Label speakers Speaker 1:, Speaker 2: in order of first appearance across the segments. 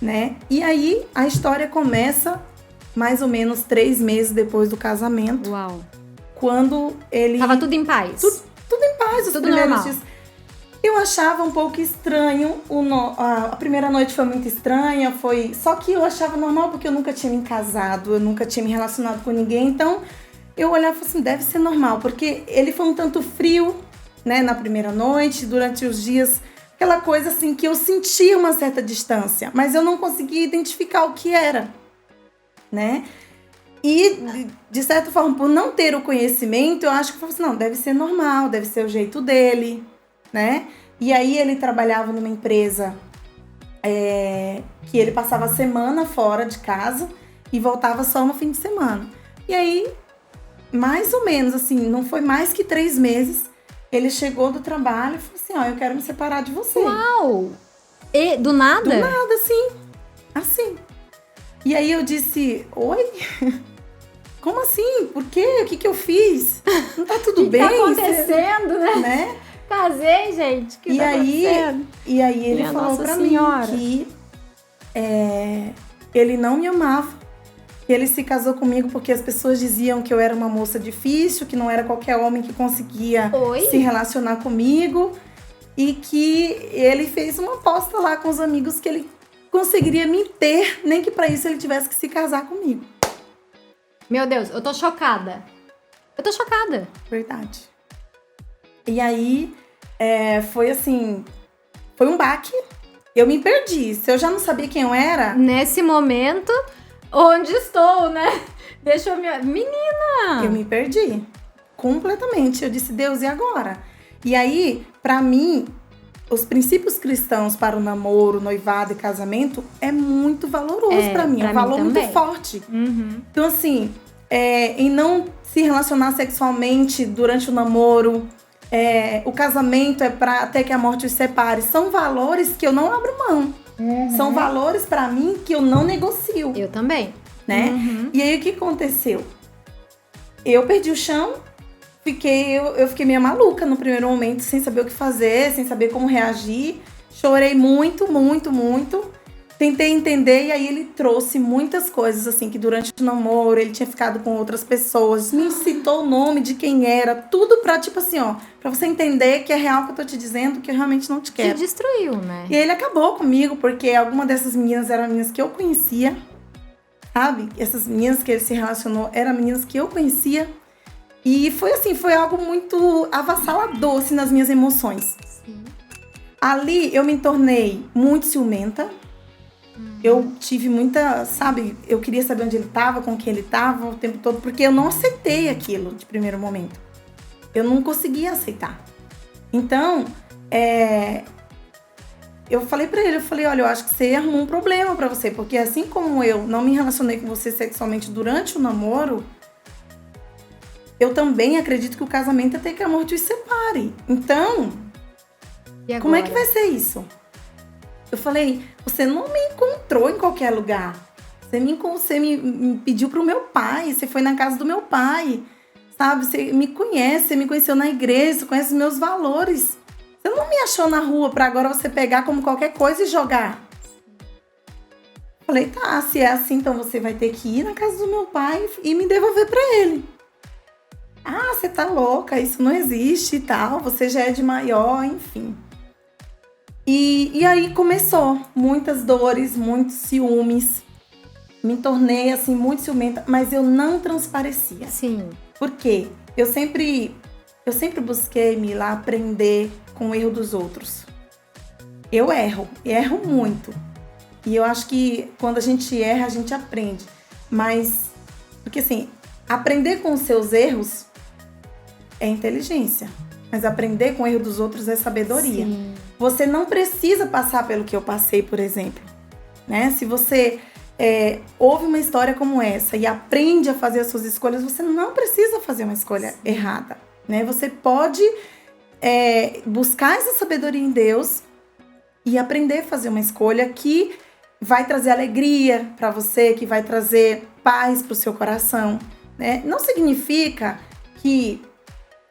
Speaker 1: né? E aí a história começa mais ou menos 3 meses depois do casamento.
Speaker 2: Uau.
Speaker 1: Quando ele...
Speaker 2: Tava tudo em paz.
Speaker 1: Tudo em paz, os
Speaker 2: tudo
Speaker 1: primeiros
Speaker 2: normal.
Speaker 1: dias. Eu achava um pouco estranho, a primeira noite foi muito estranha, só que eu achava normal porque eu nunca tinha me casado, eu nunca tinha me relacionado com ninguém, então eu olhava assim, deve ser normal, porque ele foi um tanto frio, né, na primeira noite, durante os dias, aquela coisa assim que eu sentia uma certa distância, mas eu não conseguia identificar o que era, né? E, de certa forma, por não ter o conhecimento, eu acho que eu falei assim, não, deve ser normal, deve ser o jeito dele, né? E aí ele trabalhava numa empresa que ele passava a semana fora de casa e voltava só no fim de semana. E aí, mais ou menos, assim, não foi mais que 3 meses, ele chegou do trabalho e falou assim, ó, eu quero me separar de você.
Speaker 2: Uau! E do nada?
Speaker 1: Do nada, assim. E aí eu disse, oi? Como assim? Por quê? O que eu fiz? Não tá tudo bem?
Speaker 2: O que tá acontecendo,
Speaker 1: né?
Speaker 2: Casei, gente. O que tá acontecendo?
Speaker 1: E aí ele falou pra mim que ele não me amava. Que ele se casou comigo porque as pessoas diziam que eu era uma moça difícil, que não era qualquer homem que conseguia se relacionar comigo. E que ele fez uma aposta lá com os amigos que ele conseguiria me ter, nem que pra isso ele tivesse que se casar comigo.
Speaker 2: Meu Deus, eu tô chocada.
Speaker 1: Verdade. E aí, foi assim, foi um baque. Eu me perdi. Se eu já não sabia quem eu era...
Speaker 2: Nesse momento, onde estou, né? Deixa eu me... Menina!
Speaker 1: Eu me perdi. Completamente. Eu disse, Deus, e agora? E aí, pra mim, os princípios cristãos para o namoro, noivado e casamento é muito valoroso pra mim. É um valor muito forte.
Speaker 2: Uhum.
Speaker 1: Então, assim, em não se relacionar sexualmente durante o namoro, o casamento é pra até que a morte os separe. São valores que eu não abro mão. Uhum. São valores pra mim que eu não negocio.
Speaker 2: Eu também.
Speaker 1: Né?
Speaker 2: Uhum.
Speaker 1: E aí, o que aconteceu? Eu perdi o chão. Eu fiquei meio maluca no primeiro momento, sem saber o que fazer, sem saber como reagir. Chorei muito, muito, muito. Tentei entender e aí ele trouxe muitas coisas, assim, que durante o namoro ele tinha ficado com outras pessoas. Me citou o nome de quem era, tudo pra, tipo assim, ó, pra você entender que é real que eu tô te dizendo, que eu realmente não te quero.
Speaker 2: Te destruiu, né?
Speaker 1: E ele acabou comigo, porque alguma dessas meninas eram meninas que eu conhecia, sabe? Essas meninas que ele se relacionou eram meninas que eu conhecia. E foi assim, foi algo muito avassalador assim, nas minhas emoções.
Speaker 2: Sim.
Speaker 1: Ali eu me tornei muito ciumenta. Eu tive muita, sabe, eu queria saber onde ele estava, com quem ele estava o tempo todo, porque eu não aceitei aquilo de primeiro momento. Eu não conseguia aceitar. Então, eu falei pra ele, olha, eu acho que você arrumou um problema pra você, porque assim como eu não me relacionei com você sexualmente durante o namoro, eu também acredito que o casamento é até que a morte os separe. Então, como é que vai ser isso? Eu falei, você não me encontrou em qualquer lugar. Você me pediu pro meu pai, você foi na casa do meu pai, sabe? Você me conhece, você me conheceu na igreja, você conhece os meus valores. Você não me achou na rua pra agora você pegar como qualquer coisa e jogar. Eu falei, tá, se é assim, então você vai ter que ir na casa do meu pai e me devolver pra ele. Ah, você tá louca, isso não existe e tal, você já é de maior, enfim. E aí começou, muitas dores, muitos ciúmes. Me tornei, assim, muito ciumenta, mas eu não transparecia.
Speaker 2: Sim.
Speaker 1: Por quê? Eu sempre busquei me lá aprender com o erro dos outros. Eu erro muito. E eu acho que quando a gente erra, a gente aprende. Mas, porque assim, aprender com os seus erros é inteligência. Mas aprender com o erro dos outros é sabedoria.
Speaker 2: Sim.
Speaker 1: Você não precisa passar pelo que eu passei, por exemplo. Né? Se você ouve uma história como essa e aprende a fazer as suas escolhas, você não precisa fazer uma escolha errada. Né? Você pode buscar essa sabedoria em Deus e aprender a fazer uma escolha que vai trazer alegria para você, que vai trazer paz para o seu coração. Né? Não significa que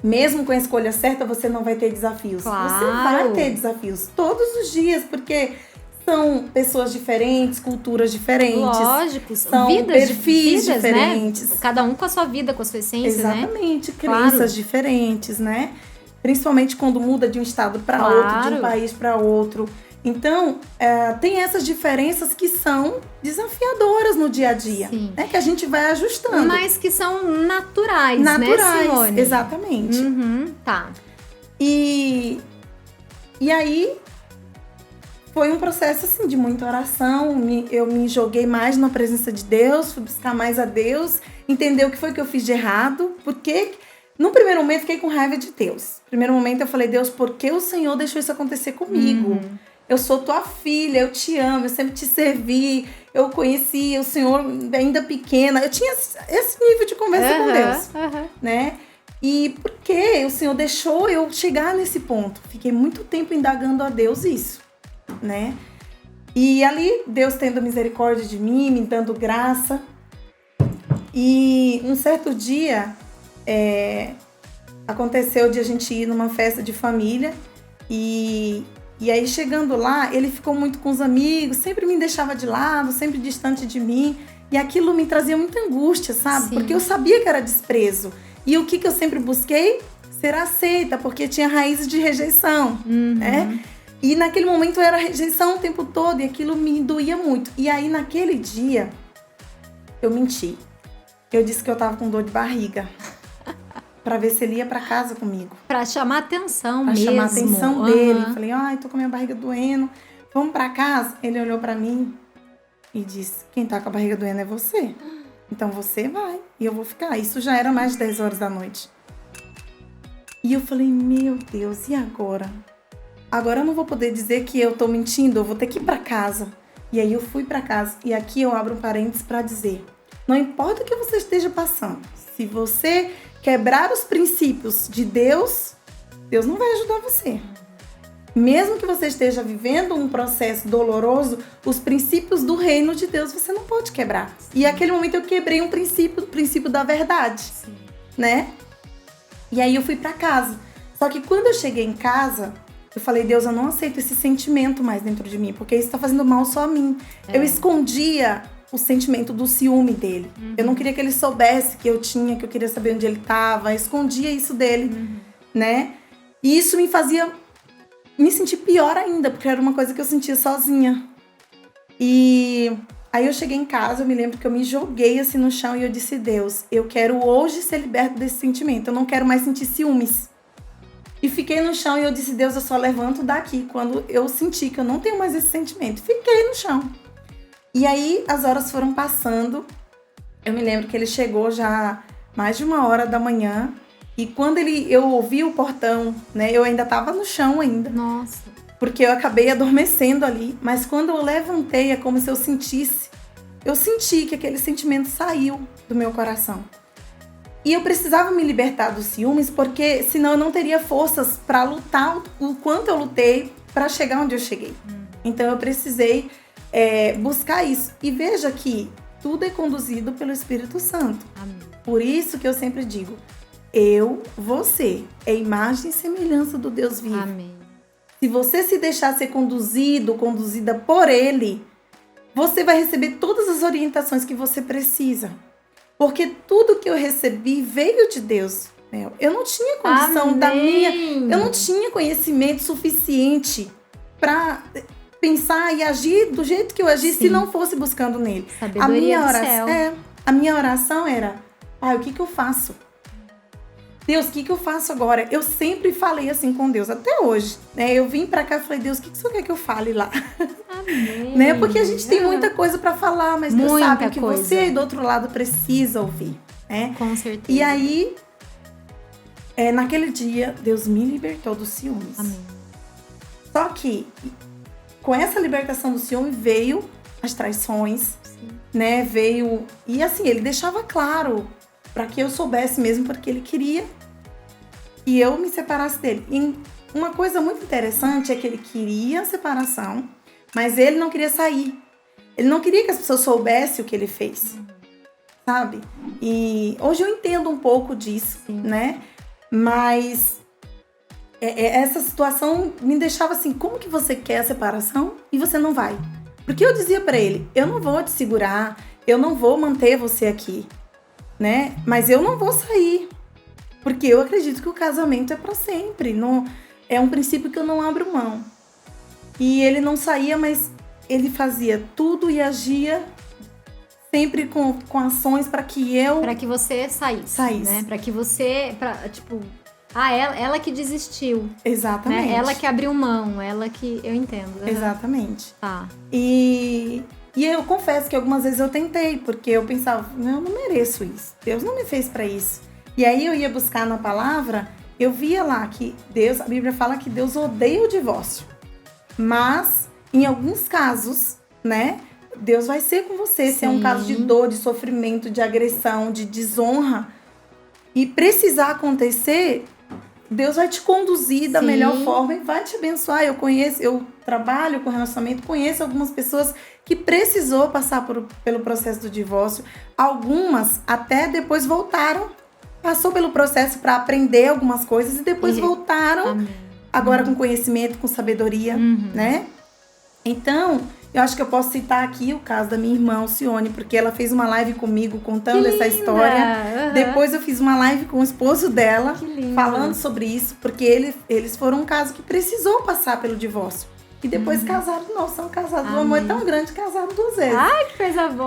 Speaker 1: mesmo com a escolha certa, você não vai ter desafios.
Speaker 2: Claro.
Speaker 1: Você vai ter desafios todos os dias, porque são pessoas diferentes, culturas diferentes.
Speaker 2: Lógico,
Speaker 1: são
Speaker 2: vidas
Speaker 1: perfis diferentes.
Speaker 2: Né? Cada um com a sua vida, com a sua essência,
Speaker 1: Exatamente,
Speaker 2: né?
Speaker 1: crenças diferentes, né? Principalmente quando muda de um estado para outro, de um país para outro. Então, tem essas diferenças que são desafiadoras no dia a dia, né? Que a gente vai ajustando.
Speaker 2: Mas que são naturais, né, Simone?
Speaker 1: Exatamente.
Speaker 2: Tá.
Speaker 1: E aí, foi um processo, assim, de muita oração. Eu me joguei mais na presença de Deus, fui buscar mais a Deus, entender o que foi que eu fiz de errado, porque... No primeiro momento, fiquei com raiva de Deus. No primeiro momento, eu falei, Deus, por que o Senhor deixou isso acontecer comigo? Eu sou tua filha, eu te amo, eu sempre te servi, eu conheci o Senhor ainda pequena. Eu tinha esse nível de conversa com Deus, né? E por que o Senhor deixou eu chegar nesse ponto? Fiquei muito tempo indagando a Deus isso, né? E ali, Deus tendo misericórdia de mim, me dando graça. E um certo dia... aconteceu de a gente ir numa festa de família e aí chegando lá, ele ficou muito com os amigos, sempre me deixava de lado, sempre distante de mim, e aquilo me trazia muita angústia, sabe? Sim. Porque eu sabia que era desprezo. E o que eu sempre busquei? Ser aceita, porque tinha raízes de rejeição, né? E naquele momento era rejeição o tempo todo e aquilo me doía muito. E aí naquele dia, eu menti. Eu disse que eu tava com dor de barriga. Pra ver se ele ia pra casa comigo.
Speaker 2: Pra chamar atenção
Speaker 1: mesmo.
Speaker 2: Pra
Speaker 1: chamar a atenção dele. Falei, tô com a minha barriga doendo. Vamos pra casa? Ele olhou pra mim e disse, quem tá com a barriga doendo é você. Então você vai e eu vou ficar. Isso já era mais de 10 horas da noite. E eu falei, meu Deus, e agora? Agora eu não vou poder dizer que eu tô mentindo, eu vou ter que ir pra casa. E aí eu fui pra casa. E aqui eu abro um parênteses pra dizer, não importa o que você esteja passando, se você quebrar os princípios de Deus, Deus não vai ajudar você. Mesmo que você esteja vivendo um processo doloroso, os princípios do reino de Deus você não pode quebrar. E naquele momento eu quebrei o princípio da verdade, né? E aí eu fui pra casa. Só que quando eu cheguei em casa, eu falei, Deus, eu não aceito esse sentimento mais dentro de mim, porque isso tá fazendo mal só a mim. Eu escondia o sentimento do ciúme dele. Eu não queria que ele soubesse que eu queria saber onde ele estava. Eu escondia isso dele, né? E isso me fazia me sentir pior ainda, porque era uma coisa que eu sentia sozinha. E aí eu cheguei em casa, eu me lembro que eu me joguei assim no chão e eu disse, Deus, eu quero hoje ser liberto desse sentimento. Eu não quero mais sentir ciúmes. E fiquei no chão e eu disse, Deus, eu só levanto daqui quando eu sentir que eu não tenho mais esse sentimento. Fiquei no chão. E aí, as horas foram passando. Eu me lembro que ele chegou já mais de 1h da manhã. E quando eu ouvi o portão, né? Eu ainda tava no chão ainda.
Speaker 2: Nossa.
Speaker 1: Porque eu acabei adormecendo ali. Mas quando eu levantei, é como se eu sentisse. Eu senti que aquele sentimento saiu do meu coração. E eu precisava me libertar dos ciúmes, porque senão eu não teria forças para lutar o quanto eu lutei para chegar onde eu cheguei. Então eu precisei... buscar isso. E veja que tudo é conduzido pelo Espírito Santo.
Speaker 2: Amém.
Speaker 1: Por isso que eu sempre digo, você é imagem e semelhança do Deus vivo.
Speaker 2: Amém.
Speaker 1: Se você se deixar ser conduzida por Ele, você vai receber todas as orientações que você precisa. Porque tudo que eu recebi veio de Deus. Eu não tinha condição eu não tinha conhecimento suficiente para pensar e agir do jeito que eu agi se não fosse buscando nele.
Speaker 2: Sabedoria do céu.
Speaker 1: A minha oração era, o que eu faço? Deus, o que eu faço agora? Eu sempre falei assim com Deus, até hoje. Né? Eu vim pra cá e falei, Deus, o que o Senhor quer que eu fale lá?
Speaker 2: Amém.
Speaker 1: Né? Porque a gente tem muita coisa pra falar, mas Deus sabe o que você aí do outro lado precisa ouvir. Né?
Speaker 2: Com certeza.
Speaker 1: E aí, naquele dia, Deus me libertou dos ciúmes.
Speaker 2: Amém.
Speaker 1: Só que... com essa libertação do ciúme veio as traições, né? Veio... E assim, ele deixava claro para que eu soubesse mesmo, porque ele queria que eu me separasse dele. E uma coisa muito interessante é que ele queria a separação, mas ele não queria sair. Ele não queria que as pessoas soubessem o que ele fez, sabe? E hoje eu entendo um pouco disso, né? Mas essa situação me deixava assim, como que você quer a separação e você não vai? Porque eu dizia pra ele, eu não vou te segurar, eu não vou manter você aqui, né? Mas eu não vou sair, porque eu acredito que o casamento é pra sempre, não, é um princípio que eu não abro mão. E ele não saía, mas ele fazia tudo e agia sempre com ações para que eu...
Speaker 2: Pra que você saísse. Né? Pra que você, tipo... ela que desistiu.
Speaker 1: Exatamente.
Speaker 2: Né? Ela que abriu mão, ela que... Eu entendo. Né?
Speaker 1: Exatamente.
Speaker 2: Tá.
Speaker 1: E eu confesso que algumas vezes eu tentei, porque eu pensava, eu não mereço isso. Deus não me fez para isso. E aí eu ia buscar na palavra, eu via lá que Deus, a Bíblia fala que Deus odeia o divórcio. Mas, em alguns casos, né, Deus vai ser com você. Se é um caso de dor, de sofrimento, de agressão, de desonra, e precisar acontecer, Deus vai te conduzir da melhor forma e vai te abençoar. Eu trabalho com relacionamento, conheço algumas pessoas que precisou passar pelo processo do divórcio. Algumas até depois voltaram, passou pelo processo para aprender algumas coisas e depois voltaram.
Speaker 2: Amém.
Speaker 1: Agora com conhecimento, com sabedoria, né? Então, eu acho que eu posso citar aqui o caso da minha irmã, Alcione, porque ela fez uma live comigo contando essa história. Depois eu fiz uma live com o esposo dela, falando sobre isso, porque eles foram um caso que precisou passar pelo divórcio. E depois casaram, nossa, são casados. O amor é tão grande, casaram 2 vezes.
Speaker 2: Ai, que coisa boa!